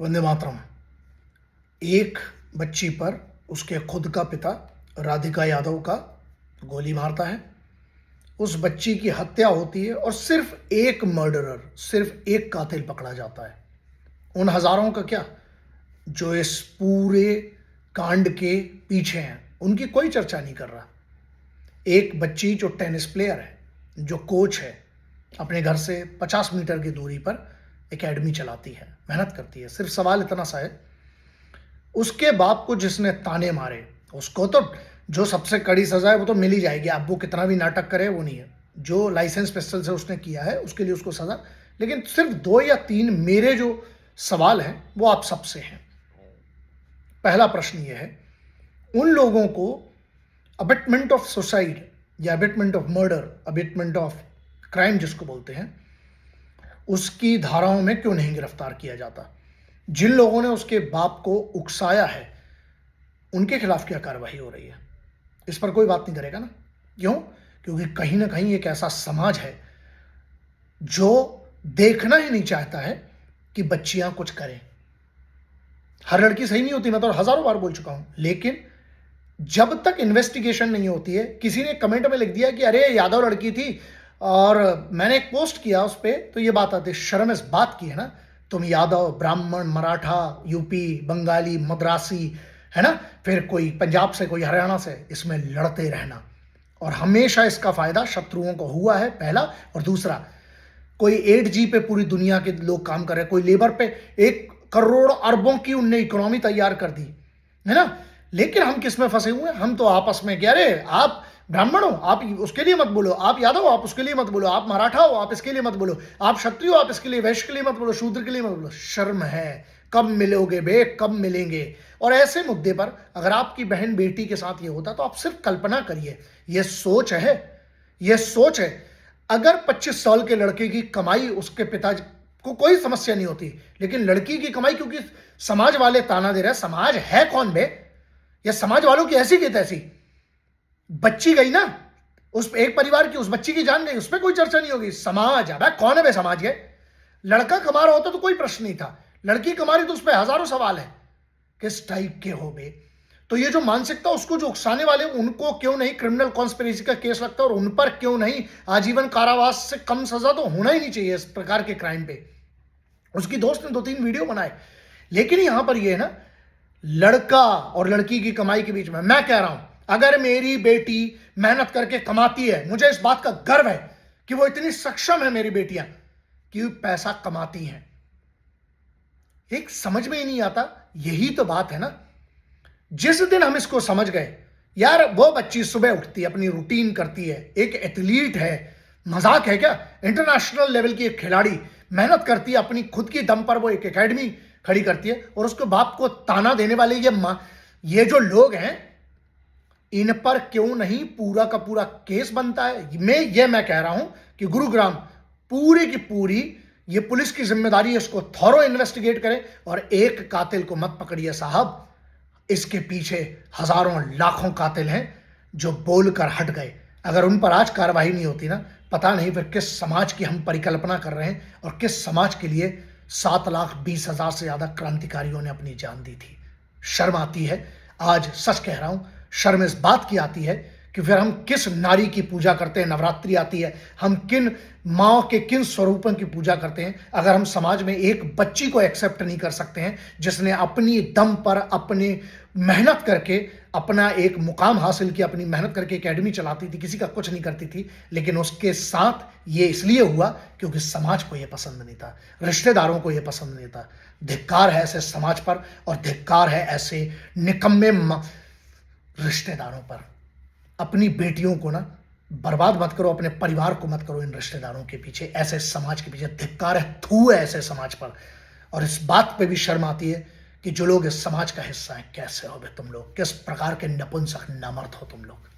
वंदे मातरम। एक बच्ची पर उसके खुद का पिता राधिका यादव का गोली मारता है, उस बच्ची की हत्या होती है और सिर्फ एक मर्डरर, सिर्फ एक कातिल पकड़ा जाता है। उन हजारों का क्या जो इस पूरे कांड के पीछे हैं, उनकी कोई चर्चा नहीं कर रहा। एक बच्ची जो टेनिस प्लेयर है, जो कोच है, अपने घर से 50 मीटर की दूरी पर एकेडमी चलाती है, मेहनत करती है। सिर्फ सवाल इतना सा है, उसके बाप को जिसने ताने मारे उसको तो जो सबसे कड़ी सजा है वो तो मिल ही जाएगी। अब वो कितना भी नाटक करे वो नहीं है। जो लाइसेंस पिस्टल से उसने किया है उसके लिए उसको सजा, लेकिन सिर्फ 2 या 3 मेरे जो सवाल हैं वो आप सबसे हैं। पहला प्रश्न ये है, उन लोगों को अबेटमेंट ऑफ सुसाइड या abetment of murder, abetment of crime जिसको बोलते हैं, उसकी धाराओं में क्यों नहीं गिरफ्तार किया जाता? जिन लोगों ने उसके बाप को उकसाया है उनके खिलाफ क्या कार्रवाई हो रही है? इस पर कोई बात नहीं करेगा ना? क्यों? क्योंकि कहीं ना कहीं एक ऐसा समाज है जो देखना ही नहीं चाहता है कि बच्चियां कुछ करें। हर लड़की सही नहीं होती, मैं तो हजारों बार बोल चुका हूं, लेकिन जब तक इन्वेस्टिगेशन नहीं होती है। किसी ने कमेंट में लिख दिया कि अरे यादव लड़की थी, और मैंने एक पोस्ट किया उस पर, तो ये बात आती है, शर्म इस बात की है ना, तुम यादव, ब्राह्मण, मराठा, यूपी, बंगाली, मद्रासी, है ना, फिर कोई पंजाब से, कोई हरियाणा से, इसमें लड़ते रहना, और हमेशा इसका फायदा शत्रुओं को हुआ है, पहला। और दूसरा, कोई 8G पे पूरी दुनिया के लोग काम कर रहे हैं, कोई लेबर पे 1 करोड़ अरबों की उनने इकोनॉमी तैयार कर दी, है ना। लेकिन हम किस में फंसे हुए हैं? हम तो आपस में कह रहे, आप ब्राह्मण हो आप उसके लिए मत बोलो, आप यादव हो आप उसके लिए मत बोलो, आप मराठा हो आप इसके लिए मत बोलो, आप क्षत्रिय हो आप इसके लिए, वैश्य के लिए मत बोलो, शूद्र के लिए मत बोलो। शर्म है? कब मिलोगे बे, कब मिलेंगे? और ऐसे मुद्दे पर अगर आपकी बहन बेटी के साथ ये होता तो आप सिर्फ कल्पना करिए, ये सोच है, ये सोच है। अगर 25 साल के लड़के की कमाई उसके पिताजी को कोई समस्या नहीं होती, लेकिन लड़की की कमाई, क्योंकि समाज वाले ताना दे रहे हैं, समाज है कौन बे? या समाज वालों की ऐसी की तैसी। बच्ची गई ना, उस एक परिवार की, उस बच्ची की जान गई, उस पर कोई चर्चा नहीं होगी। समाज है कौन है बे? समाज है। लड़का कमा रहा होता तो कोई प्रश्न नहीं था, लड़की कमा रही तो उस पर हजारों सवाल है, किस टाइप के हो बे? तो ये जो मानसिकता, उसको जो उकसाने वाले, उनको क्यों नहीं क्रिमिनल कॉन्स्पिरेसी का केस लगता है, और उन पर क्यों नहीं आजीवन कारावास से कम सजा तो होना ही नहीं चाहिए इस प्रकार के क्राइम पे। उसकी दोस्त ने 2-3 वीडियो बनाए, लेकिन यहां पर ये है ना, लड़का और लड़की की कमाई के बीच में, मैं कह रहा हूं, अगर मेरी बेटी मेहनत करके कमाती है, मुझे इस बात का गर्व है कि वो इतनी सक्षम है मेरी बेटियां कि पैसा कमाती हैं। एक समझ में ही नहीं आता, यही तो बात है ना। जिस दिन हम इसको समझ गए, यार वो बच्ची सुबह उठती है, अपनी रूटीन करती है, एक एथलीट है, मजाक है क्या? इंटरनेशनल लेवल की एक खिलाड़ी, मेहनत करती है, अपनी खुद की दम पर वो एक एकेडमी खड़ी करती है, और उसके बाप को ताना देने वाले ये जो लोग हैं, इन पर क्यों नहीं पूरा का पूरा केस बनता है? मैं कह रहा हूं कि गुरुग्राम पूरी की पूरी ये पुलिस की जिम्मेदारी है, इसको थॉरो इन्वेस्टिगेट करें, और एक कातिल को मत पकड़िए साहब, इसके पीछे हजारों लाखों कातिल हैं जो बोलकर हट गए। अगर उन पर आज कार्रवाई नहीं होती ना, पता नहीं फिर किस समाज की हम परिकल्पना कर रहे हैं, और किस समाज के लिए 7,20,000 से ज्यादा क्रांतिकारियों ने अपनी जान दी थी। शर्म आती है, आज सच कह रहा हूं, शर्म इस बात की आती है कि फिर हम किस नारी की पूजा करते हैं? नवरात्रि आती है, हम किन माँ के किन स्वरूपों की पूजा करते हैं, अगर हम समाज में एक बच्ची को एक्सेप्ट नहीं कर सकते हैं जिसने अपनी दम पर, अपनी मेहनत करके अपना एक मुकाम हासिल किया, अपनी मेहनत करके एकेडमी चलाती थी, किसी का कुछ नहीं करती थी, लेकिन उसके साथ ये इसलिए हुआ क्योंकि समाज को यह पसंद नहीं था, रिश्तेदारों को यह पसंद नहीं था। धिक्कार है ऐसे समाज पर, और धिक्कार है ऐसे निकम्मे रिश्तेदारों पर। अपनी बेटियों को ना बर्बाद मत करो, अपने परिवार को मत करो इन रिश्तेदारों के पीछे, ऐसे समाज के पीछे। धिक्कार है, थू है ऐसे समाज पर। और इस बात पे भी शर्म आती है कि जो लोग इस समाज का हिस्सा हैं, कैसे हो बे तुम लोग? किस प्रकार के नपुंसक नामर्द हो तुम लोग?